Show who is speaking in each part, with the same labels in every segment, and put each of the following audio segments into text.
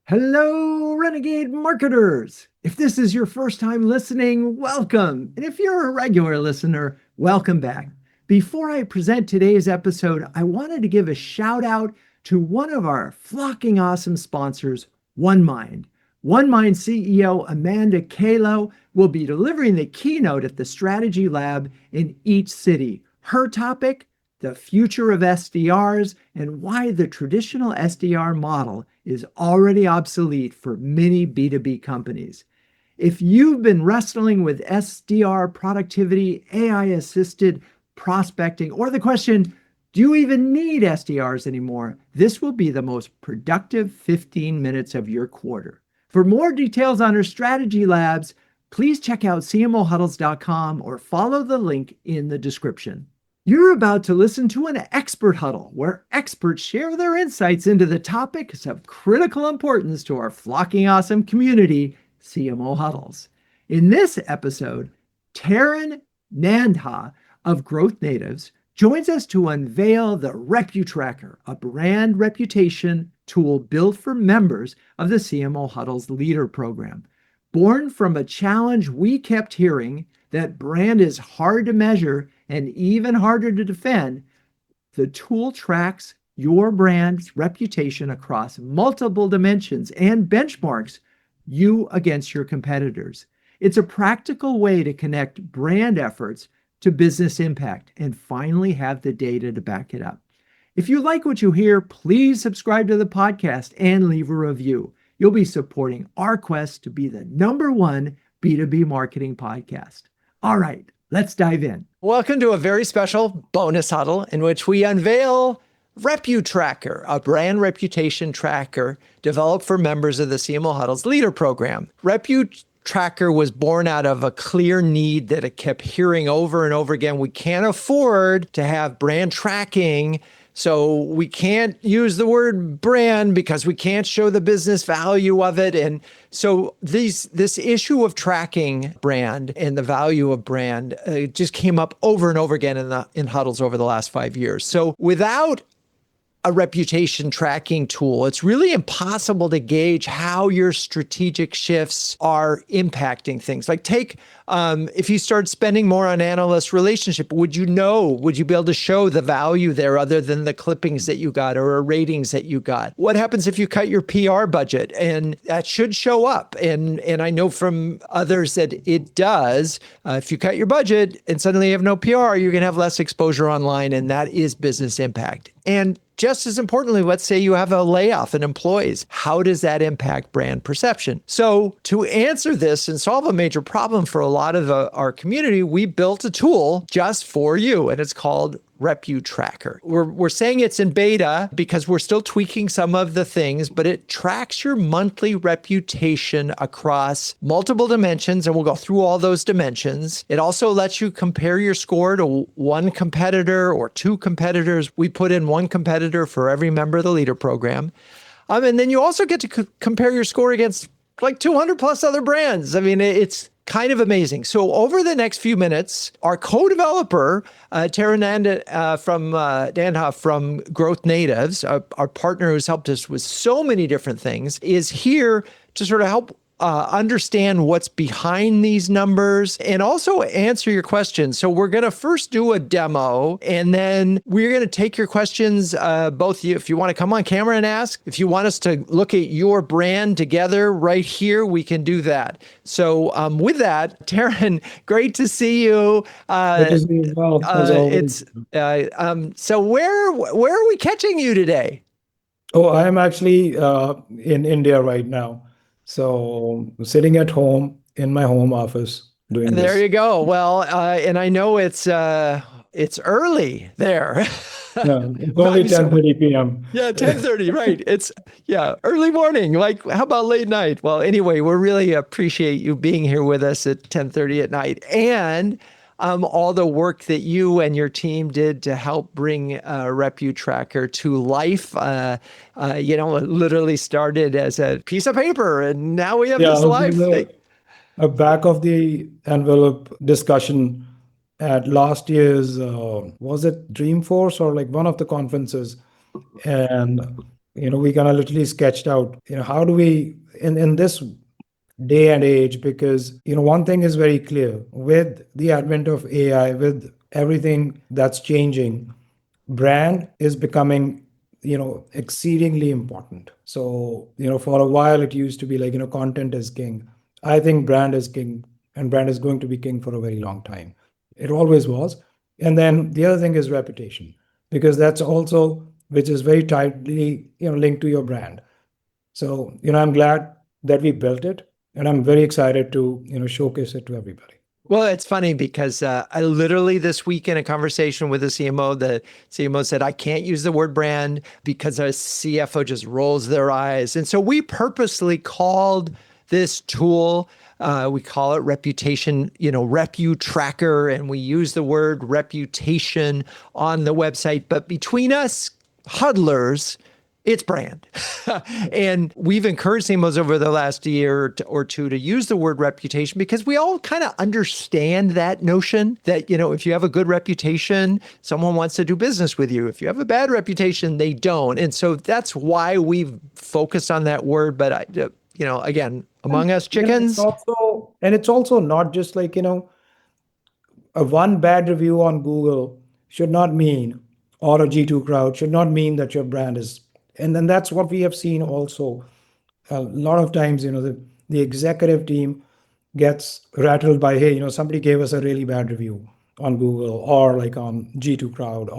Speaker 1: Hello, Renegade marketers. If this is your first time listening, welcome. And if you're a regular listener, welcome back. Before I present today's episode, I wanted to give a shout out to one of our flocking awesome sponsors, OneMind. OneMind CEO Amanda Kalo will be delivering the keynote at the Strategy Lab in each city. Her topic, the future of SDRs and why the traditional SDR model is already obsolete for many B2B companies. If you've been wrestling with SDR productivity, AI-assisted prospecting, or the question, do you even need SDRs anymore? This will be the most productive 15 minutes of your quarter. For more details on our strategy labs, please check out cmohuddles.com or follow the link in the description. You're about to listen to an expert huddle where experts share their insights into the topics of critical importance to our flocking awesome community, CMO Huddles. In this episode, Taran Nandha of Growth Natives joins us to unveil the RepuTracker, a brand reputation tool built for members of the CMO Huddles Leader program. Born from a challenge we kept hearing that brand is hard to measure and even harder to defend, the tool tracks your brand's reputation across multiple dimensions and benchmarks you against your competitors. It's a practical way to connect brand efforts to business impact and finally have the data to back it up. If you like what you hear, please subscribe to the podcast and leave a review. You'll be supporting our quest to be the #1 B2B marketing podcast. All right, let's dive in. Welcome to a very special bonus huddle in which we unveil RepuTracker, a brand reputation tracker developed for members of the CMO Huddles Leader program. RepuTracker was born out of a clear need that it kept hearing over and over again. We can't afford to have brand tracking, so we can't use the word brand because we can't show the business value of it. And so this issue of tracking brand and the value of brand just came up over and over again in huddles over the last 5 years. So without a reputation tracking tool, it's really impossible to gauge how your strategic shifts are impacting things. Like if you start spending more on analyst relationship, would you be able to show the value there other than the clippings that you got or ratings that you got? What happens if you cut your PR budget? And that should show up. And I know from others that it does. If you cut your budget and suddenly you have no PR, you're going to have less exposure online, and that is business impact. And just as importantly, let's say you have a layoff in employees. How does that impact brand perception? So to answer this and solve a major problem for a lot of our community, we built a tool just for you, and it's called RepuTracker. We're saying it's in beta because we're still tweaking some of the things, but it tracks your monthly reputation across multiple dimensions, and we'll go through all those dimensions. It also lets you compare your score to one competitor or two competitors. We put in one competitor for every member of the leader program. And then you also get to compare your score against like 200 plus other brands. I mean, it's kind of amazing. So over the next few minutes, our co-developer, Taran Nandha from Growth Natives, our partner who's helped us with so many different things, is here to sort of help understand what's behind these numbers and also answer your questions. So we're going to first do a demo, and then we're going to take your questions, both you, if you want to come on camera and ask, if you want us to look at your brand together right here, we can do that. So with that, Taran, great to see you.
Speaker 2: Good to see you as well, as always.
Speaker 1: So where are we catching you today?
Speaker 2: Oh, I'm actually in India right now. So sitting at home in my home office doing this.
Speaker 1: There you go. Well, and I know it's early there.
Speaker 2: Yeah, it's only 10:30 p.m.
Speaker 1: Yeah, 10:30, right. It's early morning. Like, how about late night? Well, anyway, we really appreciate you being here with us at 10:30 at night, and all the work that you and your team did to help bring RepuTracker to life. Literally started as a piece of paper, and now we have this live thing.
Speaker 2: A back of the envelope discussion at last year's, was it Dreamforce or like one of the conferences? And we kind of literally sketched out, how do we, in this day and age, because, one thing is very clear with the advent of AI, with everything that's changing, brand is becoming, exceedingly important. So, for a while it used to be like, content is king. I think brand is king, and brand is going to be king for a very long time. It always was. And then the other thing is reputation, because that's also, which is very tightly, linked to your brand. So, I'm glad that we built it, and I'm very excited to, showcase it to everybody.
Speaker 1: Well, it's funny because I literally this week in a conversation with a CMO, the CMO said, I can't use the word brand because a CFO just rolls their eyes. And so we purposely called this tool, we call it reputation, RepuTracker, and we use the word reputation on the website. But between us huddlers, it's brand. And we've encouraged CMOs over the last year or two to use the word reputation because we all kind of understand that notion that, if you have a good reputation, someone wants to do business with you. If you have a bad reputation, they don't. And so that's why we've focused on that word. But, again, among us chickens.
Speaker 2: It's also not just like, a one bad review on Google should not mean, or a G2 crowd should not mean that your brand is. And then that's what we have seen also. A lot of times, the executive team gets rattled by, hey, somebody gave us a really bad review on Google or like on G2 crowd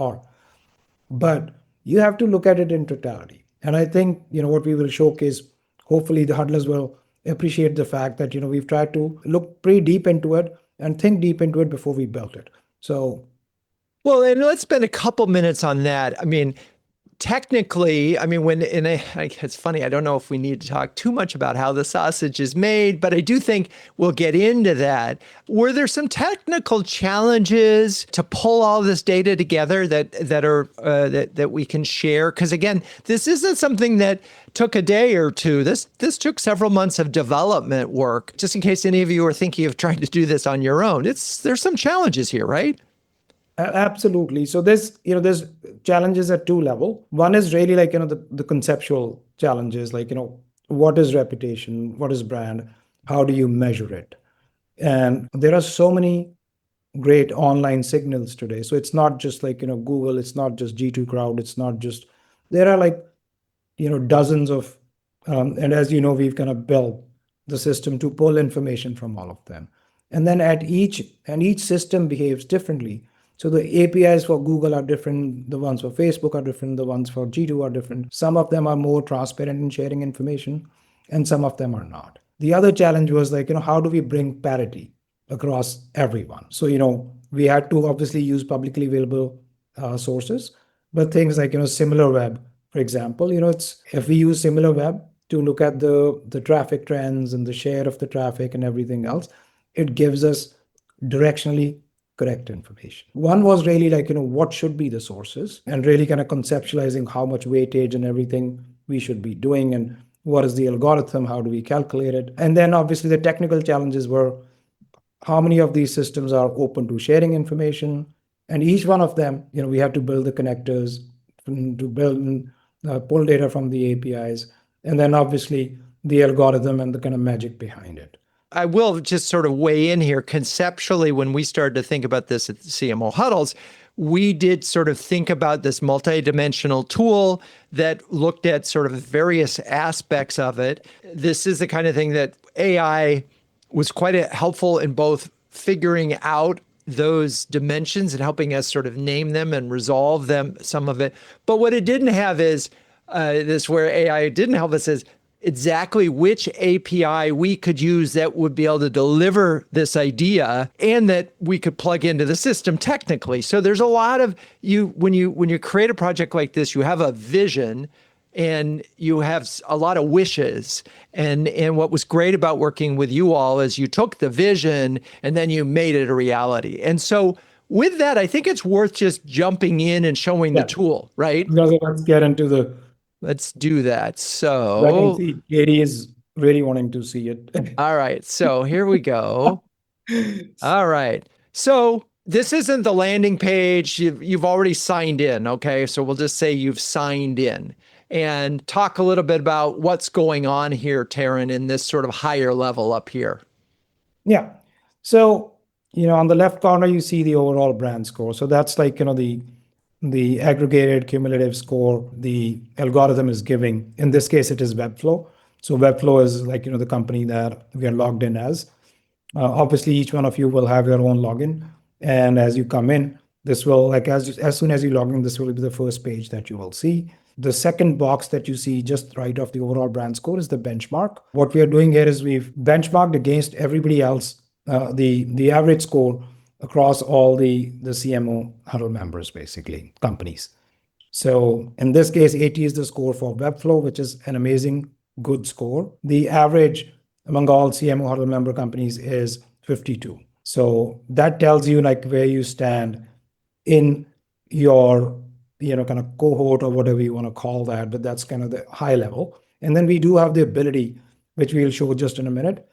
Speaker 2: but you have to look at it in totality. And I think, what we will showcase, hopefully the huddlers will appreciate the fact that, we've tried to look pretty deep into it and think deep into it before we built it. So.
Speaker 1: Well, and let's spend a couple minutes on that. I mean, technically, it's funny, I don't know if we need to talk too much about how the sausage is made, but I do think we'll get into that. Were there some technical challenges to pull all this data together that we can share? Because again, this isn't something that took a day or two. This took several months of development work. Just in case any of you are thinking of trying to do this on your own, there's some challenges here, right?
Speaker 2: Absolutely. So there's challenges at two levels. One is really like, the conceptual challenges, like, what is reputation? What is brand? How do you measure it? And there are so many great online signals today. So it's not just like, Google, it's not just G2 crowd. There are like, dozens of, and as we've kind of built the system to pull information from all of them. And then each system behaves differently. So the APIs for Google are different, the ones for Facebook are different, the ones for G2 are different. Some of them are more transparent in sharing information, and some of them are not. The other challenge was like, how do we bring parity across everyone? So, we had to obviously use publicly available sources, but things like, SimilarWeb, for example, if we use SimilarWeb to look at the traffic trends and the share of the traffic and everything else, it gives us directionally correct information. One was really like, what should be the sources, and really kind of conceptualizing how much weightage and everything we should be doing, and what is the algorithm, how do we calculate it. And then obviously the technical challenges were how many of these systems are open to sharing information, and each one of them, we have to build the connectors to build and pull data from the APIs, and then obviously the algorithm and the kind of magic behind it.
Speaker 1: I will just sort of weigh in here. Conceptually, when we started to think about this at the CMO Huddles, we did sort of think about this multidimensional tool that looked at sort of various aspects of it. This is the kind of thing that AI was quite helpful in both figuring out those dimensions and helping us sort of name them and resolve them, some of it. But what it didn't have is this where AI didn't help us is exactly which API we could use that would be able to deliver this idea and that we could plug into the system technically. So there's a lot of when you create a project like this, you have a vision and you have a lot of wishes. And what was great about working with you all is you took the vision and then you made it a reality. And so with that, I think it's worth just jumping in and showing the tool, right?
Speaker 2: Let's get into
Speaker 1: Let's do that. So
Speaker 2: I can see Katie is really wanting to see it.
Speaker 1: All right. So here we go. All right. So this isn't the landing page. You've already signed in. Okay. So we'll just say you've signed in. and talk a little bit about what's going on here, Taran, in this sort of higher level up here.
Speaker 2: Yeah. So, on the left corner, you see the overall brand score. So that's like, the aggregated cumulative score the algorithm is giving. In this case, it is Webflow. So Webflow is like, the company that we are logged in as. Obviously, each one of you will have your own login. And as you come in, this will, like, as soon as you log in, this will be the first page that you will see. The second box that you see just right off the overall brand score is the benchmark. What we are doing here is we've benchmarked against everybody else, the average score across all the CMO huddle members, basically, companies. So in this case, 80 is the score for Webflow, which is an amazing, good score. The average among all CMO huddle member companies is 52. So that tells you like where you stand in your kind of cohort or whatever you want to call that, but that's kind of the high level. And then we do have the ability, which we'll show just in a minute,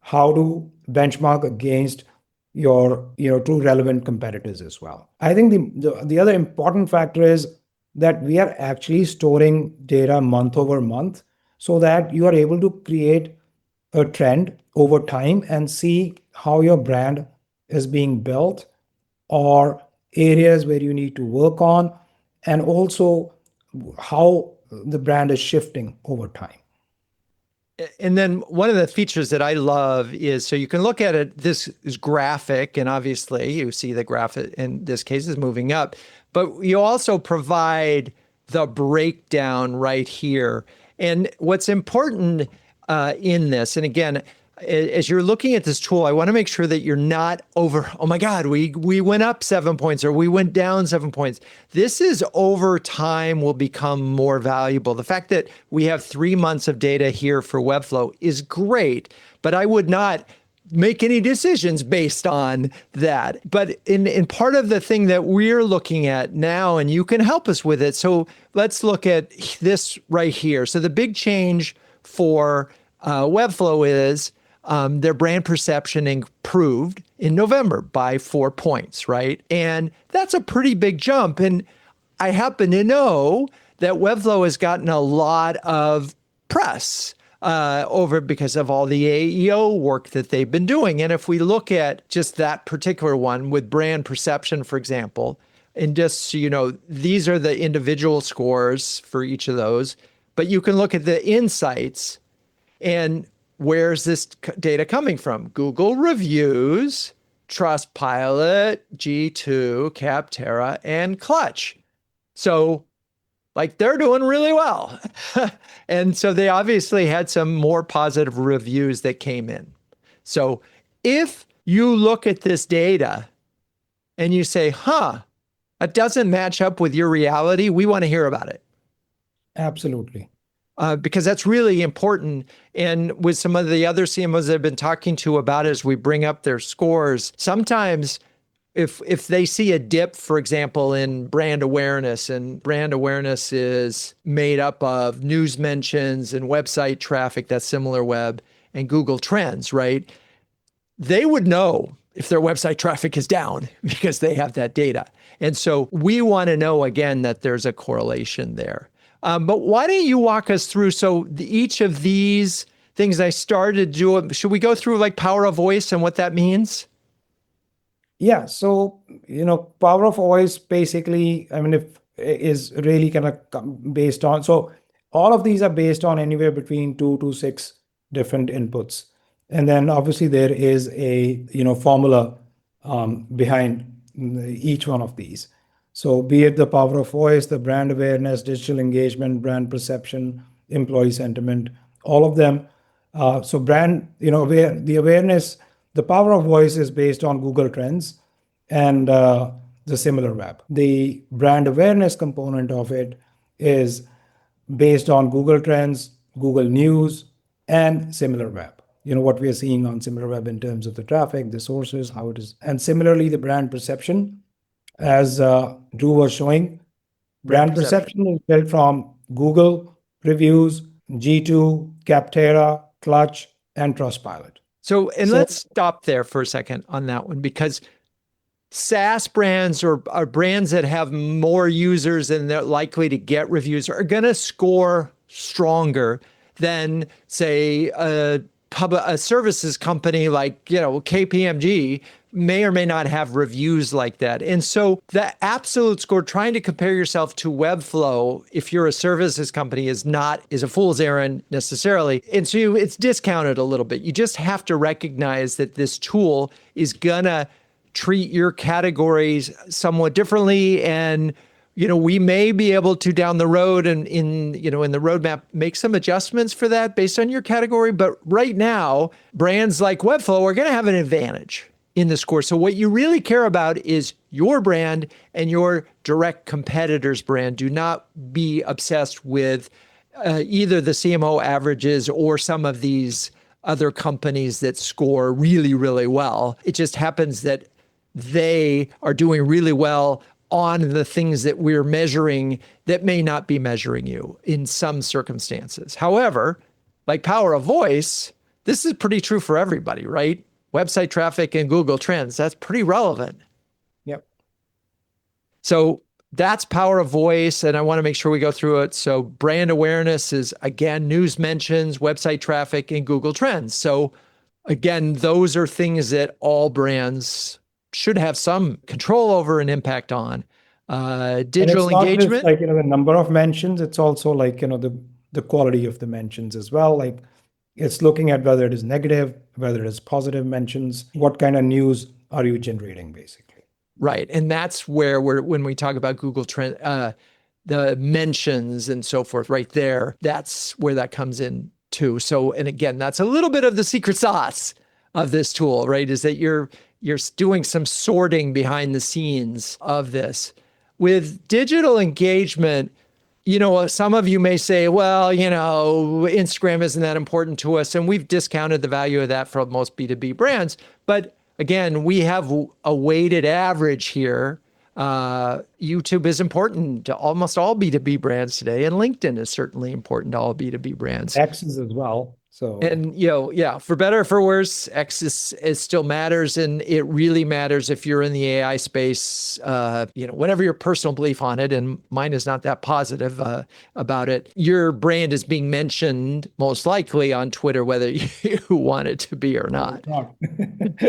Speaker 2: how to benchmark against your true relevant competitors as well. I think the other important factor is that we are actually storing data month over month so that you are able to create a trend over time and see how your brand is being built or areas where you need to work on, and also how the brand is shifting over time.
Speaker 1: And then one of the features that I love is, so you can look at it, this is graphic, and obviously you see the graphic in this case is moving up, but you also provide the breakdown right here. And what's important in this, and again, as you're looking at this tool, I want to make sure that you're not over, oh my God, we went up 7 points or we went down 7 points. This is over time will become more valuable. The fact that we have 3 months of data here for Webflow is great, but I would not make any decisions based on that. But in part of the thing that we're looking at now, and you can help us with it. So let's look at this right here. So the big change for Webflow is their brand perception improved in November by 4 points, right? And that's a pretty big jump. And I happen to know that Webflow has gotten a lot of press over because of all the AEO work that they've been doing. And if we look at just that particular one with brand perception, for example, and just so you know, these are the individual scores for each of those, but you can look at the insights and where's this data coming from? Google reviews, Trustpilot, G2, Capterra, and Clutch. So like they're doing really well. And so they obviously had some more positive reviews that came in. So if you look at this data and you say, it doesn't match up with your reality, we want to hear about it.
Speaker 2: Absolutely.
Speaker 1: Because that's really important. And with some of the other CMOs that I've been talking to about it, as we bring up their scores, sometimes if they see a dip, for example, in brand awareness, and brand awareness is made up of news mentions and website traffic, that's SimilarWeb, and Google Trends, right? They would know if their website traffic is down because they have that data. And so we want to know, again, that there's a correlation there. But why don't you walk us through, so each of these things I started to do, should we go through like power of voice and what that means?
Speaker 2: Yeah, so, power of voice basically, is really kind of based on, so all of these are based on anywhere between 2 to 6 different inputs. And then obviously there is a, formula behind each one of these. So be it the power of voice, the brand awareness, digital engagement, brand perception, employee sentiment, all of them. So brand, the awareness, the power of voice is based on Google Trends and the SimilarWeb. The brand awareness component of it is based on Google Trends, Google News, and SimilarWeb. What we are seeing on SimilarWeb in terms of the traffic, the sources, how it is. And similarly, the brand perception, as Drew was showing, brand perception is built from Google reviews, G2, Capterra, Clutch, and Trustpilot.
Speaker 1: So let's stop there for a second on that one, because SaaS brands or brands that have more users and they're likely to get reviews are going to score stronger than, say, a services company like, KPMG may or may not have reviews like that. And so the absolute score, trying to compare yourself to Webflow, if you're a services company, is a fool's errand necessarily. And so it's discounted a little bit. You just have to recognize that this tool is gonna treat your categories somewhat differently. And, we may be able to down the road and in the roadmap, make some adjustments for that based on your category. But right now, brands like Webflow are going to have an advantage in the score. So what you really care about is your brand and your direct competitor's brand. Do not be obsessed with either the CMO averages or some of these other companies that score really, really well. It just happens that they are doing really well on the things that we're measuring that may not be measuring you in some circumstances. However, like power of voice, this is pretty true for everybody, right? Website traffic and Google Trends, that's pretty relevant.
Speaker 2: Yep.
Speaker 1: So that's power of voice, and I want to make sure we go through it. So brand awareness is, again, news mentions, website traffic, and Google Trends. So again, those are things that all brands should have some control over and impact on. Digital engagement.
Speaker 2: Just like, the number of mentions, it's also like, the quality of the mentions as well. Like it's looking at whether it is negative, whether it is positive mentions, what kind of news are you generating basically.
Speaker 1: Right. And that's where when we talk about Google Trend, the mentions and so forth right there, that's where that comes in too. So, and again, that's a little bit of the secret sauce of this tool, right? Is that you're doing some sorting behind the scenes of this. With digital engagement, some of you may say, well, Instagram isn't that important to us. And we've discounted the value of that for most B2B brands. But again, we have a weighted average here. YouTube is important to almost all B2B brands today. And LinkedIn is certainly important to all B2B brands.
Speaker 2: X is as well. So,
Speaker 1: and, for better or for worse, X is still matters. And it really matters if you're in the AI space, whatever your personal belief on it, and mine is not that positive about it, your brand is being mentioned most likely on Twitter, whether you want it to be or not.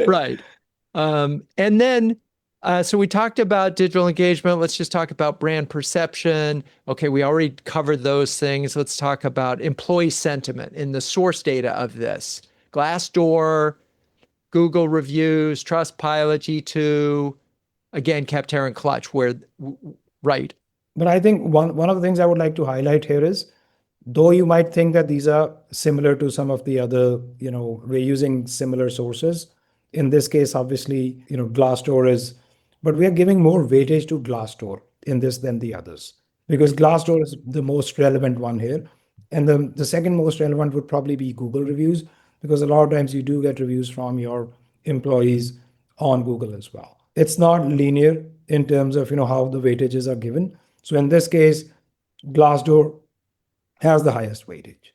Speaker 1: Right. And then, so we talked about digital engagement. Let's just talk about brand perception. Okay, we already covered those things. Let's talk about employee sentiment in the source data of this. Glassdoor, Google reviews, Trustpilot, G2, again, Capterra and Clutch, right.
Speaker 2: But I think one of the things I would like to highlight here is, though you might think that these are similar to some of the other, we're using similar sources. In this case, obviously, Glassdoor is, but we are giving more weightage to Glassdoor in this than the others, because Glassdoor is the most relevant one here. And the second most relevant would probably be Google reviews, because a lot of times you do get reviews from your employees on Google as well. It's not linear in terms of, how the weightages are given. So in this case, Glassdoor has the highest weightage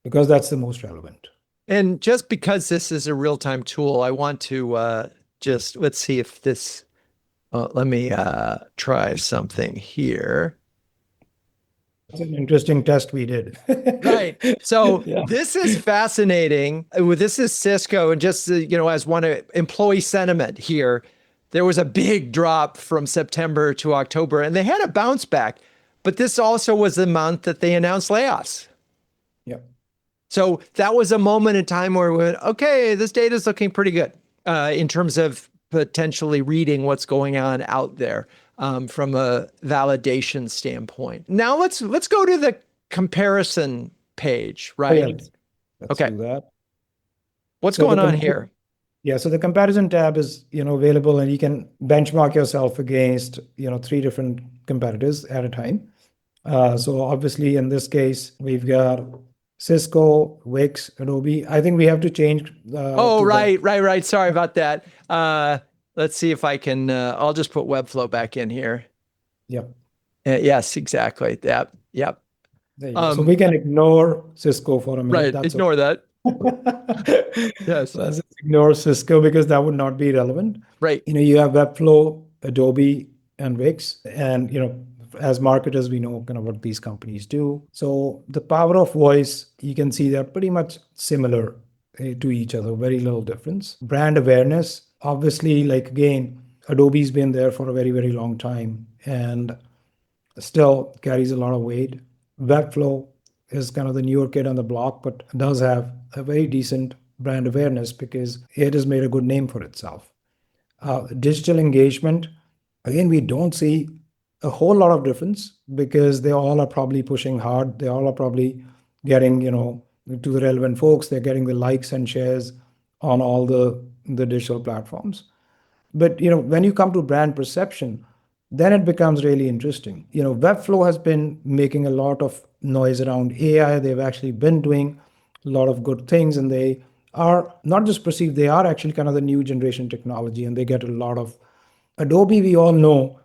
Speaker 2: because that's the most relevant.
Speaker 1: And just because this is a real-time tool, I want to let's see if this, let me try something here.
Speaker 2: It's an interesting test we did.
Speaker 1: Right. So This is fascinating. This is Cisco, and just, as one employee sentiment here, there was a big drop from September to October, and they had a bounce back, but this also was the month that they announced layoffs. So that was a moment in time where we went, okay, this data is looking pretty good in terms of potentially reading what's going on out there from a validation standpoint. Now let's go to the comparison page, right?
Speaker 2: Let's do that.
Speaker 1: What's going on here?
Speaker 2: Yeah, so the comparison tab is available, and you can benchmark yourself against 3 different competitors at a time. So obviously in this case we've got Cisco, Wix, Adobe. I think we have to change.
Speaker 1: Right. Sorry about that. Let's see if I can, I'll just put Webflow back in here.
Speaker 2: Yep.
Speaker 1: Yes, exactly. Yep.
Speaker 2: So we can ignore Cisco for a minute.
Speaker 1: Right, ignore that. Yes.
Speaker 2: Let's just ignore Cisco because that would not be relevant.
Speaker 1: Right.
Speaker 2: You have Webflow, Adobe, and Wix, and as marketers, we know kind of what these companies do. So the power of voice, you can see they're pretty much similar to each other, very little difference. Brand awareness, obviously, like again, Adobe's been there for a very, very long time and still carries a lot of weight. Webflow is kind of the newer kid on the block, but does have a very decent brand awareness because it has made a good name for itself. Digital engagement, again, we don't see a whole lot of difference because they all are probably pushing hard. They all are probably getting, to the relevant folks, they're getting the likes and shares on all the digital platforms. But when you come to brand perception, then it becomes really interesting. Webflow has been making a lot of noise around AI. They've actually been doing a lot of good things, and they are not just perceived, they are actually kind of the new generation technology, and they get a lot of Adobe, we all know,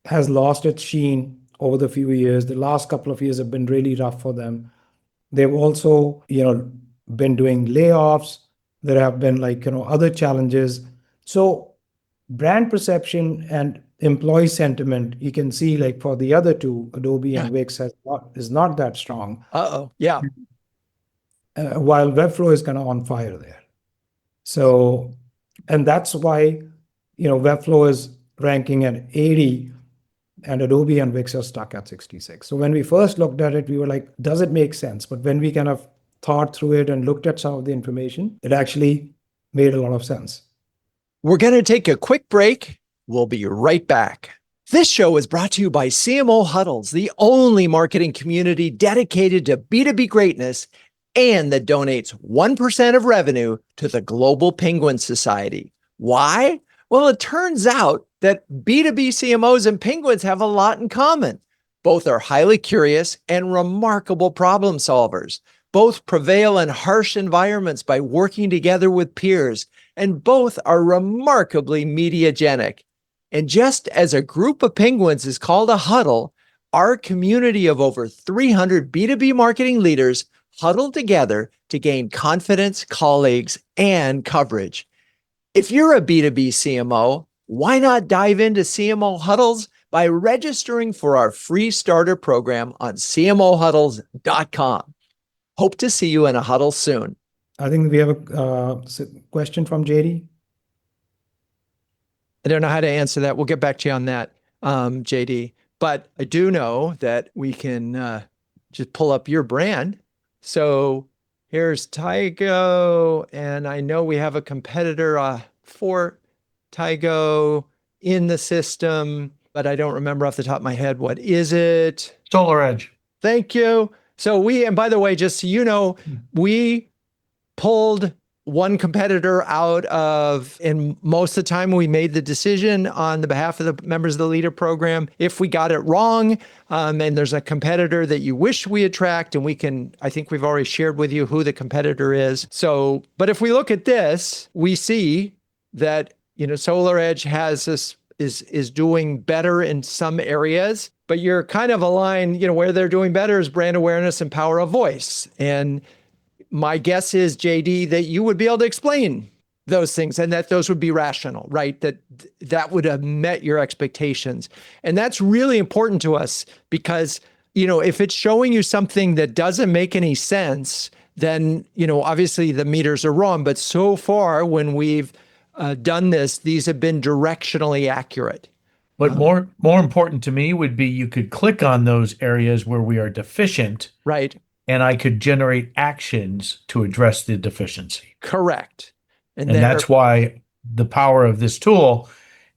Speaker 2: has lost its sheen over the few years. The last couple of years have been really rough for them. They've also, been doing layoffs. There have been other challenges. So brand perception and employee sentiment, you can see like for the other two, Adobe and Wix is not that strong.
Speaker 1: Uh-oh. Yeah.
Speaker 2: While Webflow is kind of on fire there. So, and that's why, Webflow is ranking at 80 and Adobe and Wix are stuck at 66. So when we first looked at it, we were like, does it make sense? But when we kind of thought through it and looked at some of the information, it actually made a lot of sense.
Speaker 1: We're going to take a quick break. We'll be right back. This show is brought to you by CMO Huddles, the only marketing community dedicated to B2B greatness and that donates 1% of revenue to the Global Penguin Society. Why? Well, it turns out that B2B CMOs and penguins have a lot in common. Both are highly curious and remarkable problem solvers. Both prevail in harsh environments by working together with peers, and both are remarkably mediagenic. And just as a group of penguins is called a huddle, our community of over 300 B2B marketing leaders huddle together to gain confidence, colleagues, and coverage. If you're a B2B CMO, why not dive into CMO Huddles by registering for our free starter program on cmohuddles.com. Hope to see you in a huddle soon.
Speaker 2: I think we have a question from JD.
Speaker 1: I don't know how to answer that. We'll get back to you on that, JD. But I do know that we can just pull up your brand. So here's Tygo, and I know we have a competitor for Tygo in the system, but I don't remember off the top of my head. What is it?
Speaker 3: SolarEdge.
Speaker 1: Thank you. So and by the way, just so you know, we pulled one competitor out of, and most of the time we made the decision on the behalf of the members of the leader program. If we got it wrong, and there's a competitor that you wish we had tracked, and I think we've already shared with you who the competitor is. So, but if we look at this, we see that, SolarEdge has this, is doing better in some areas, but you're kind of aligned, where they're doing better is brand awareness and power of voice. And my guess is, JD, that you would be able to explain those things and that those would be rational, right? That would have met your expectations. And that's really important to us because, if it's showing you something that doesn't make any sense, then, obviously the meters are wrong. But so far, when we've done this, these have been directionally accurate.
Speaker 3: But more important to me would be you could click on those areas where we are deficient.
Speaker 1: Right.
Speaker 3: And I could generate actions to address the deficiency.
Speaker 1: Correct.
Speaker 3: And that's why the power of this tool,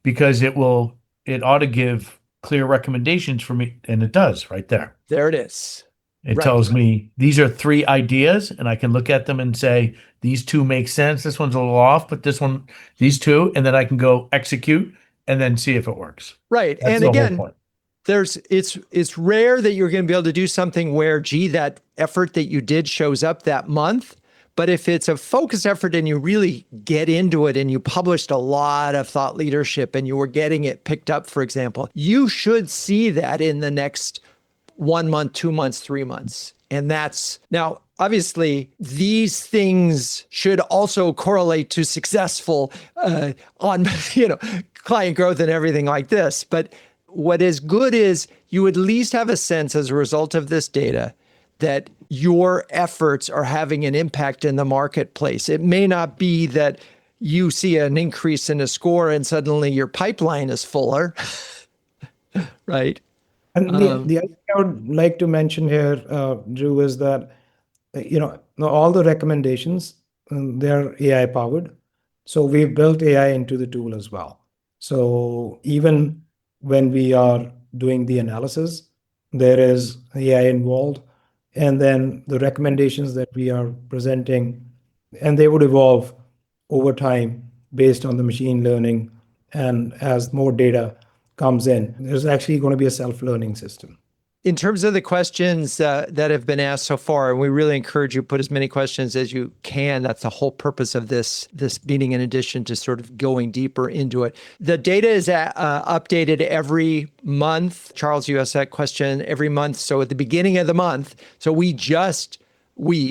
Speaker 3: because it ought to give clear recommendations for me. And it does right there.
Speaker 1: There it is.
Speaker 3: It tells me these are 3 ideas, and I can look at them and say, these 2 make sense. This one's a little off, but these 2, and then I can go execute and then see if it works.
Speaker 1: Right.
Speaker 3: That's
Speaker 1: and
Speaker 3: the
Speaker 1: again,
Speaker 3: whole point.
Speaker 1: it's rare that you're going to be able to do something where, that effort that you did shows up that month. But if it's a focused effort and you really get into it and you published a lot of thought leadership and you were getting it picked up, for example, you should see that in the next 1 month, 2 months, 3 months. And now obviously these things should also correlate to successful on client growth and everything like this. But what is good is you at least have a sense as a result of this data that your efforts are having an impact in the marketplace. It may not be that you see an increase in a score and suddenly your pipeline is fuller, right?
Speaker 2: And the other thing I would like to mention here, Drew, is that all the recommendations, they're AI powered. So we've built AI into the tool as well. So even when we are doing the analysis, there is AI involved. And then the recommendations that we are presenting, and they would evolve over time based on the machine learning. And as more data comes in, there's actually going to be a self-learning system.
Speaker 1: In terms of the questions that have been asked so far, and we really encourage you to put as many questions as you can. That's the whole purpose of this meeting, in addition to sort of going deeper into it. The data is updated every month. Charles, you asked that question every month. So at the beginning of the month, so we,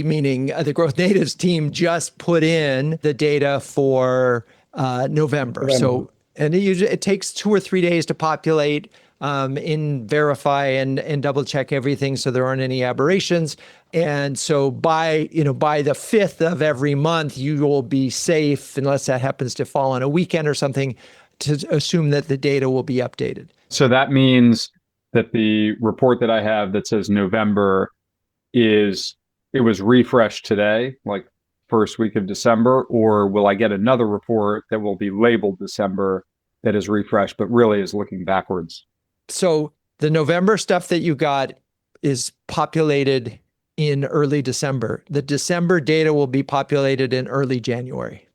Speaker 1: meaning the Growth Natives team, just put in the data for November. So, and it takes 2 or 3 days to populate, verify and double check everything so there aren't any aberrations. And so by the 5th of every month, you will be safe, unless that happens to fall on a weekend or something, to assume that the data will be updated.
Speaker 4: So that means that the report that I have that says November it was refreshed today, like first week of December, or will I get another report that will be labeled December that is refreshed, but really is looking backwards?
Speaker 1: So the November stuff that you got is populated in early December. The December data will be populated in early January.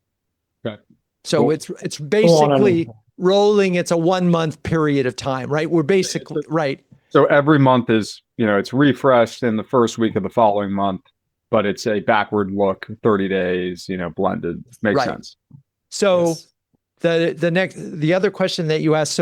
Speaker 4: Okay.
Speaker 1: So
Speaker 4: Cool.
Speaker 1: it's basically rolling. It's a 1 month period of time, right? We're basically right.
Speaker 4: So every month is, it's refreshed in the first week of the following month, but it's a backward look, 30 days, blended. Makes sense.
Speaker 1: So yes. The other question that you asked,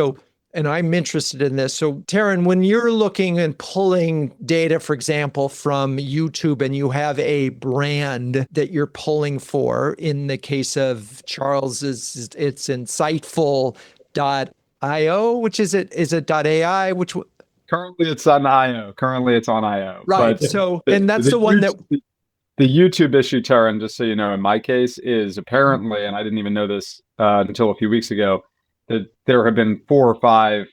Speaker 1: and I'm interested in this. So Taran, when you're looking and pulling data, for example, from YouTube, and you have a brand that you're pulling for, in the case of Charles, it's insightful.io, which is it? Is it .ai?
Speaker 4: Currently it's on IO.
Speaker 1: Right. But and that's the one that...
Speaker 4: The YouTube issue, Taran, just so you know, in my case, is apparently, and I didn't even know this until a few weeks ago, that there have been 4 or 5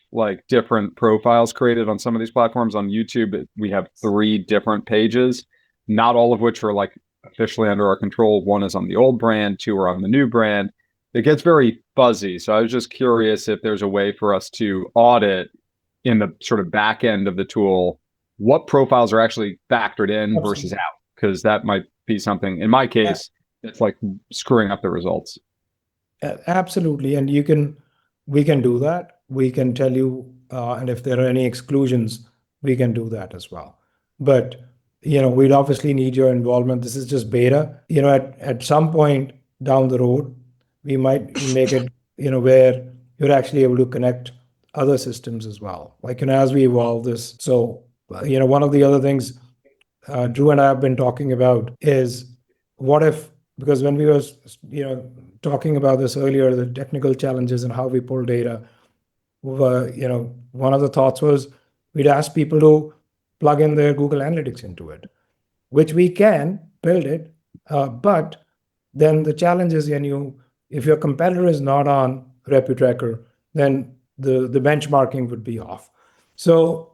Speaker 4: different profiles created on some of these platforms. On YouTube, we have 3 different pages, not all of which are officially under our control. 1 is on the old brand, 2 are on the new brand. It gets very fuzzy. So I was just curious if there's a way for us to audit in the sort of back end of the tool what profiles are actually factored in versus out, because that might be something, in my case, that's screwing up the results.
Speaker 2: Absolutely. And we can do that. We can tell you, and if there are any exclusions, we can do that as well. But, we'd obviously need your involvement. This is just beta. At some point down the road, we might make it, where you're actually able to connect other systems as well. As we evolve this. So, one of the other things Drew and I have been talking about is what if, because when we were, talking about this earlier, the technical challenges and how we pull data, one of the thoughts was we'd ask people to plug in their Google Analytics into it, which we can build it. But then the challenge is, if your competitor is not on RepuTracker, then the benchmarking would be off. So,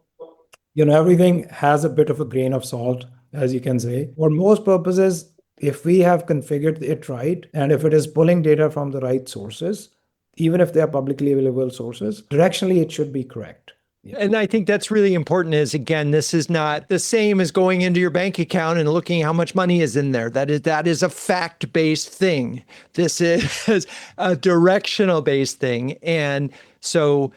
Speaker 2: everything has a bit of a grain of salt, as you can say. For most purposes, if we have configured it right, and if it is pulling data from the right sources, even if they are publicly available sources, directionally, it should be correct.
Speaker 1: And I think that's really important is, again, this is not the same as going into your bank account and looking how much money is in there. That is a fact-based thing. This is a directional-based thing. And so,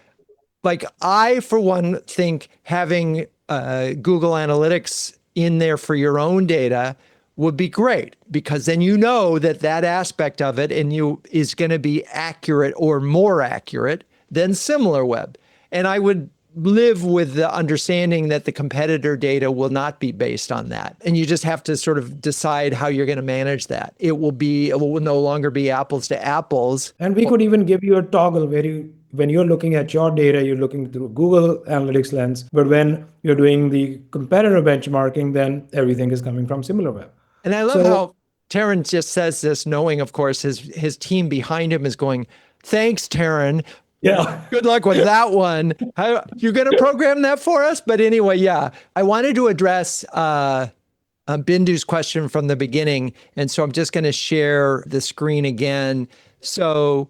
Speaker 1: I, for one, think having Google Analytics in there for your own data would be great, because then that aspect of it is going to be accurate or more accurate than SimilarWeb. And I would live with the understanding that the competitor data will not be based on that. And you just have to sort of decide how you're going to manage that. It will no longer be apples to apples.
Speaker 2: And we could even give you a toggle where when you're looking at your data, you're looking through Google Analytics lens. But when you're doing the competitor benchmarking, then everything is coming from SimilarWeb.
Speaker 1: And I love how Taran just says this, knowing, of course, his team behind him is going, "Thanks, Taran.
Speaker 2: Yeah.
Speaker 1: Good luck with that one. You're going to program that for us?" But anyway, yeah, I wanted to address Bindu's question from the beginning. And so I'm just going to share the screen again. So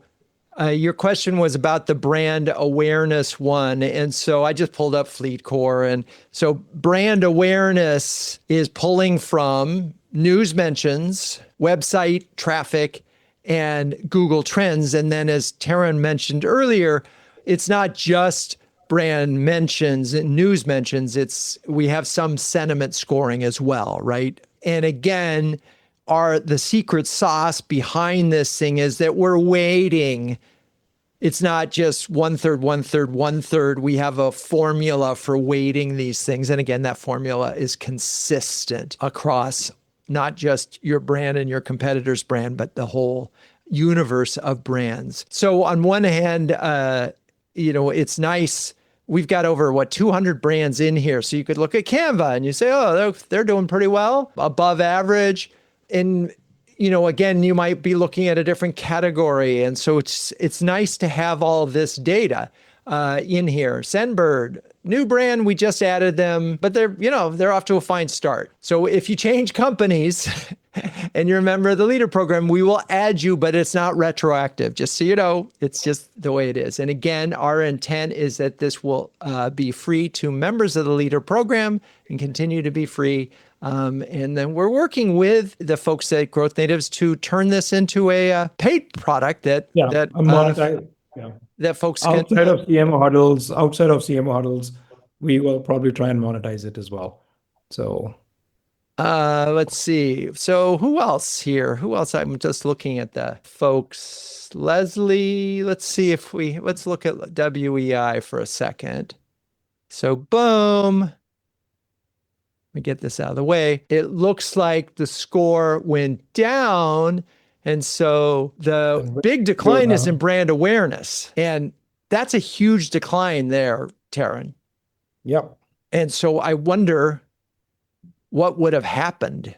Speaker 1: your question was about the brand awareness one. And so I just pulled up FleetCor. And so brand awareness is pulling from news mentions, website traffic, and Google Trends. And then as Taran mentioned earlier, it's not just brand mentions and news mentions, we have some sentiment scoring as well, right? And again, the secret sauce behind this thing is that we're weighting. It's not just 1/3, 1/3, 1/3. We have a formula for weighting these things. And again, that formula is consistent across not just your brand and your competitor's brand, but the whole universe of brands. So on one hand, it's nice. We've got over 200 brands in here. So you could look at Canva and you say, oh, they're doing pretty well, above average. And, again, you might be looking at a different category. And so it's nice to have all this data in here. Sendbird, new brand, we just added them, but they're off to a fine start. So if you change companies and you're a member of the leader program, we will add you, but it's not retroactive. Just so you know, it's just the way it is. And again, our intent is that this will be free to members of the leader program and continue to be free. And then we're working with the folks at Growth Natives to turn this into a paid product that folks can.
Speaker 2: Outside of CMO Huddles, we will probably try and monetize it as well. So
Speaker 1: let's see. So who else here? Who else? I'm just looking at the folks. Leslie, let's look at WEI for a second. So boom. Let me get this out of the way. It looks like the score went down. And so the big decline is in brand awareness. And that's a huge decline there, Taran.
Speaker 2: Yep.
Speaker 1: And so I wonder what would have happened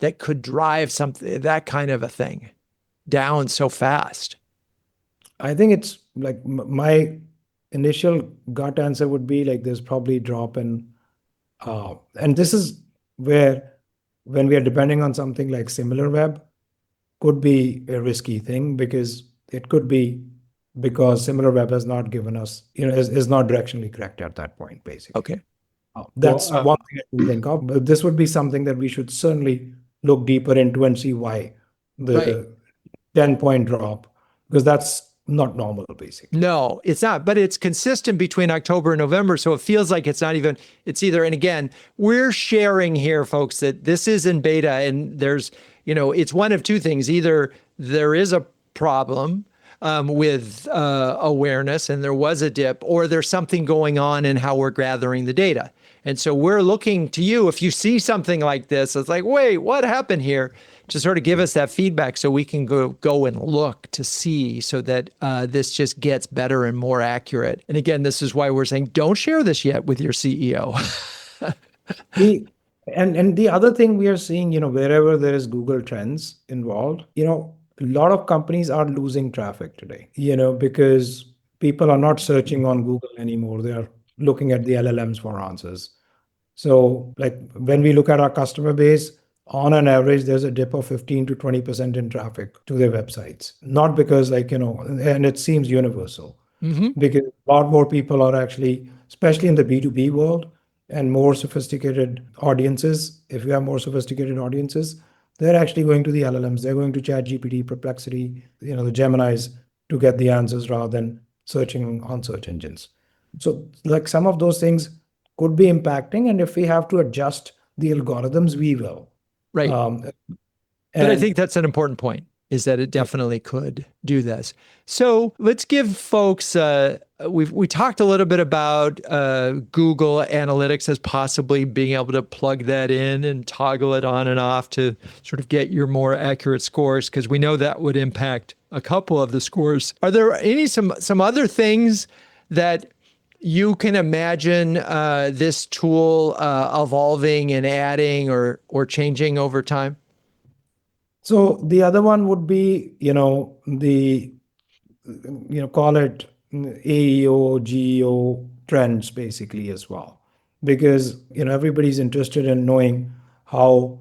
Speaker 1: that could drive something, that kind of a thing, down so fast.
Speaker 2: I think it's like my initial gut answer would be like there's probably drop in, and this is where when we are depending on something like SimilarWeb, could be a risky thing because it could be because SimilarWeb has not given us, is not directionally correct at that point, basically.
Speaker 1: Okay.
Speaker 2: That's one thing I can think of. But this would be something that we should certainly look deeper into and see why the 10-point drop, because that's not normal, basically.
Speaker 1: No, it's not, but it's consistent between October and November. So it feels like it's either, and again, we're sharing here, folks, that this is in beta and there's, it's one of two things. Either there is a problem with awareness and there was a dip, or there's something going on in how we're gathering the data. And so we're looking to you, if you see something like this, it's like, wait, what happened here? To sort of give us that feedback so we can go and look to see so that this just gets better and more accurate. And again, this is why we're saying, don't share this yet with your CEO.
Speaker 2: And the other thing we are seeing, wherever there is Google Trends involved, a lot of companies are losing traffic today, because people are not searching on Google anymore. They are looking at the LLMs for answers. So like when we look at our customer base, on an average, there's a dip of 15 to 20% in traffic to their websites. Not because and it seems universal, because a lot more people are actually, especially in the B2B world and more sophisticated audiences, if you have more sophisticated audiences, they're actually going to the LLMs. They're going to ChatGPT, Perplexity, the Geminis to get the answers rather than searching on search engines. So like some of those things could be impacting. And if we have to adjust the algorithms, we will.
Speaker 1: Right. But I think that's an important point. is that it definitely could do this. So let's give folks, we talked a little bit about Google Analytics as possibly being able to plug that in and toggle it on and off to sort of get your more accurate scores, because we know that would impact a couple of the scores. Are there some other things that you can imagine this tool evolving and adding or changing over time?
Speaker 2: So the other one would be, call it AEO, GEO trends basically as well. Because, everybody's interested in knowing how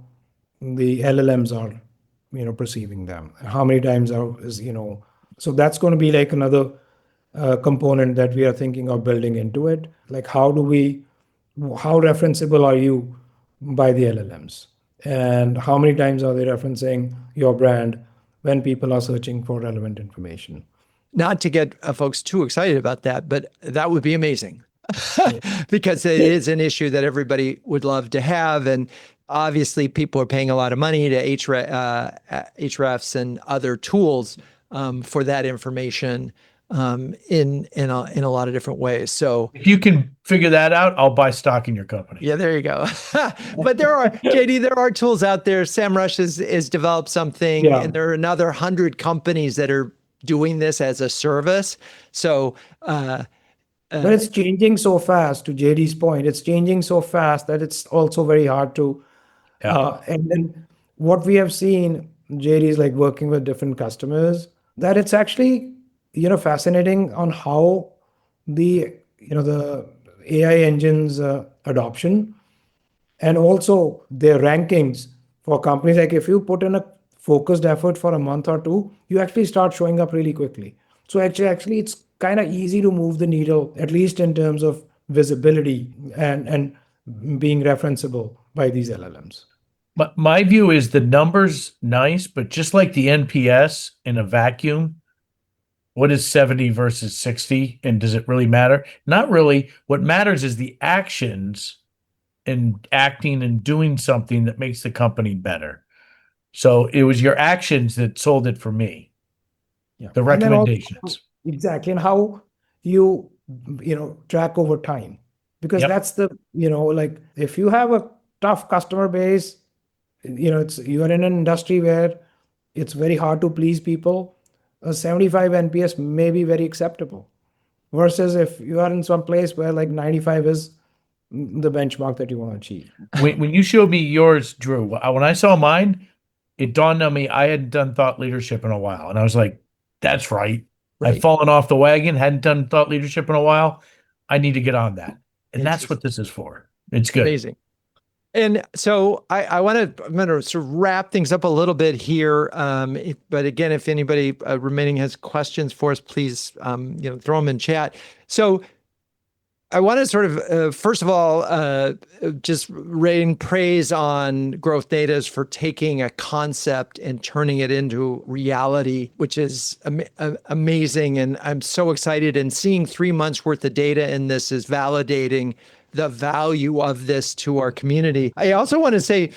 Speaker 2: the LLMs are, perceiving them. How many times so that's going to be like another component that we are thinking of building into it. Like how referenceable are you by the LLMs? And how many times are they referencing your brand when people are searching for relevant information?
Speaker 1: Not to get folks too excited about that, but that would be amazing because it is an issue that everybody would love to have. And obviously people are paying a lot of money to Hrefs and other tools for that information in a lot of different ways. So
Speaker 3: if you can figure that out, I'll buy stock in your company.
Speaker 1: Yeah, there you go. But there are, JD, there are tools out there. SEMrush has developed something, and there are another 100 companies that are doing this as a service. So,
Speaker 2: but it's changing so fast. To JD's point, it's changing so fast that it's also very hard to. And then what we have seen, JD is like working with different customers, that it's actually fascinating on how the AI engines adoption and also their rankings for companies. Like if you put in a focused effort for a month or two, you actually start showing up really quickly. So actually it's kind of easy to move the needle, at least in terms of visibility and being referenceable by these LLMs.
Speaker 3: But my view is the number's nice, but just like the NPS in a vacuum, what is 70 versus 60? And does it really matter? Not really. What matters is the actions and acting and doing something that makes the company better. So it was your actions that sold it for me.
Speaker 2: Yeah.
Speaker 3: The recommendations.
Speaker 2: Exactly. And how you track over time. Because that's the, like if you have a tough customer base, you are in an industry where it's very hard to please people. A 75 NPS may be very acceptable, versus if you are in some place where like 95 is the benchmark that you want to achieve.
Speaker 3: When you showed me yours, Drew, when I saw mine, it dawned on me I hadn't done thought leadership in a while. And I was like, that's right. I've fallen off the wagon, hadn't done thought leadership in a while. I need to get on that. And that's what this is for. It's good.
Speaker 1: Amazing. And so I'm going to sort of wrap things up a little bit here. But again, if anybody remaining has questions for us, please, throw them in chat. So I want to sort of, first of all, just rain praise on Growth Native for taking a concept and turning it into reality, which is amazing. And I'm so excited, and seeing 3 months worth of data in this is validating the value of this to our community. I also want to say,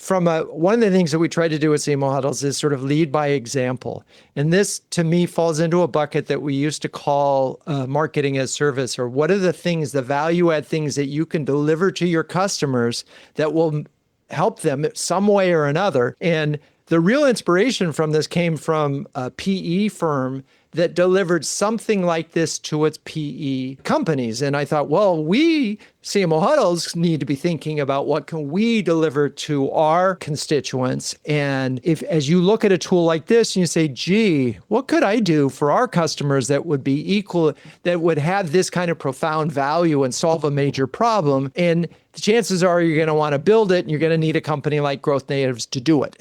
Speaker 1: one of the things that we try to do at CMO Huddles is sort of lead by example. And this, to me, falls into a bucket that we used to call marketing as service, or what are the things, the value add things that you can deliver to your customers that will help them some way or another. And the real inspiration from this came from a PE firm that delivered something like this to its PE companies. And I thought, well, we, CMO Huddles, need to be thinking about what can we deliver to our constituents. And as you look at a tool like this and you say, gee, what could I do for our customers that would be equal, that would have this kind of profound value and solve a major problem? And the chances are you're going to want to build it, and you're going to need a company like Growth Natives to do it,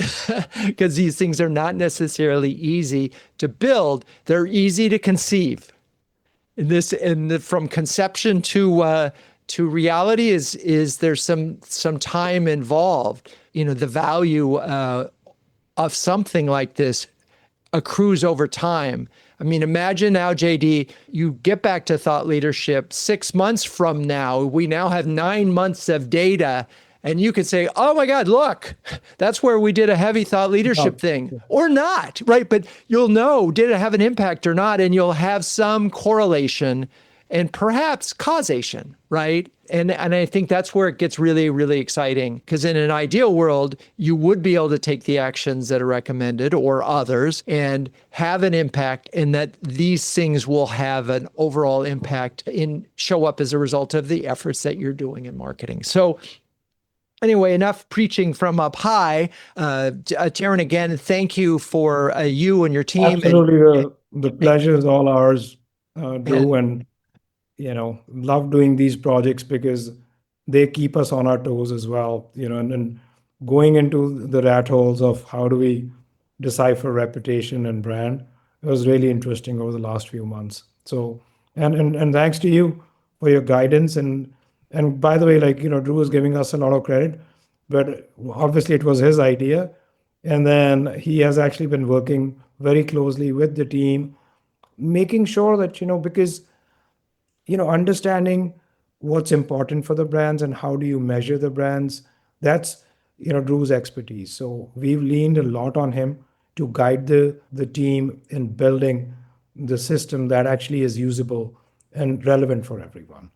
Speaker 1: because these things are not necessarily easy to build. They're easy to conceive. From conception to reality is there's some time involved. The value of something like this accrues over time. I mean, imagine now, JD, you get back to thought leadership 6 months from now. We now have 9 months of data And you could say, oh my God, look, that's where we did a heavy thought leadership thing, or not, right? But you'll know, did it have an impact or not? And you'll have some correlation and perhaps causation, right? And I think that's where it gets really, really exciting, because in an ideal world, you would be able to take the actions that are recommended or others and have an impact, and that these things will have an overall impact and show up as a result of the efforts that you're doing in marketing. So anyway, enough preaching from up high. Taran, again, thank you for you and your team.
Speaker 2: Absolutely. The pleasure is all ours, Drew, and love doing these projects because they keep us on our toes as well, and going into the rat holes of how do we decipher reputation and brand. It was really interesting over the last few months. So, and thanks to you for your guidance. And by the way, Drew is giving us a lot of credit, but obviously it was his idea. And then he has actually been working very closely with the team, making sure that, because understanding what's important for the brands and how do you measure the brands, that's, Drew's expertise. So we've leaned a lot on him to guide the team in building the system that actually is usable and relevant for everyone.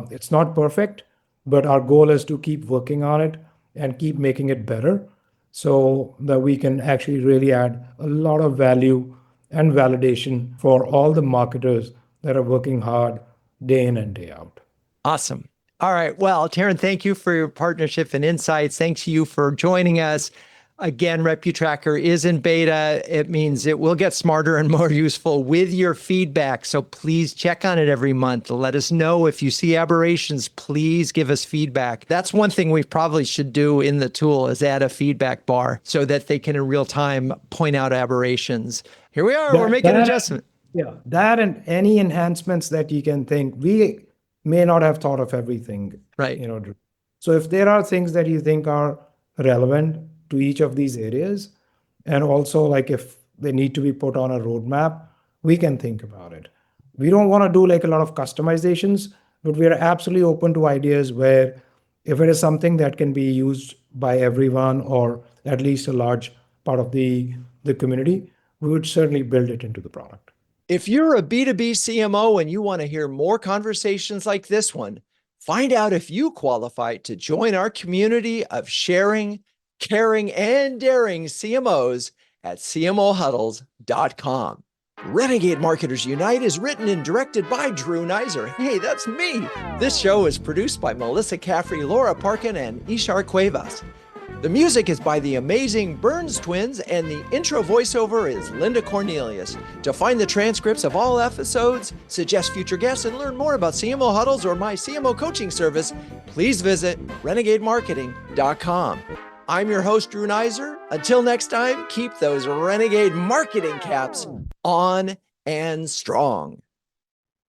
Speaker 2: It's not perfect, but our goal is to keep working on it and keep making it better so that we can actually really add a lot of value and validation for all the marketers that are working hard day in and day out.
Speaker 1: Awesome. All right. Well, Taran, thank you for your partnership and insights. Thanks to you for joining us. Again, RepuTracker is in beta. It means it will get smarter and more useful with your feedback. So please check on it every month. Let us know if you see aberrations. Please give us feedback. That's one thing we probably should do in the tool, is add a feedback bar so that they can in real time point out aberrations. Here we are. We're making an adjustment.
Speaker 2: Yeah, that and any enhancements that you can think. We may not have thought of everything.
Speaker 1: Right.
Speaker 2: Drew. So if there are things that you think are relevant to each of these areas, and also if they need to be put on a roadmap, we can think about it. We don't want to do a lot of customizations, but we are absolutely open to ideas where if it is something that can be used by everyone or at least a large part of the community, we would certainly build it into the product.
Speaker 1: If you're a B2B CMO and you want to hear more conversations like this one, find out if you qualify to join our community of sharing, caring, and daring CMOs at CMOHuddles.com. Renegade Marketers Unite is written and directed by Drew Neiser. Hey, that's me. This show is produced by Melissa Caffrey, Laura Parkin, and Ishar Cuevas. The music is by the amazing Burns Twins, and the intro voiceover is Linda Cornelius. To find the transcripts of all episodes, suggest future guests, and learn more about CMO Huddles or my CMO coaching service, please visit renegademarketing.com. I'm your host, Drew Neiser. Until next time, keep those renegade marketing caps on and strong.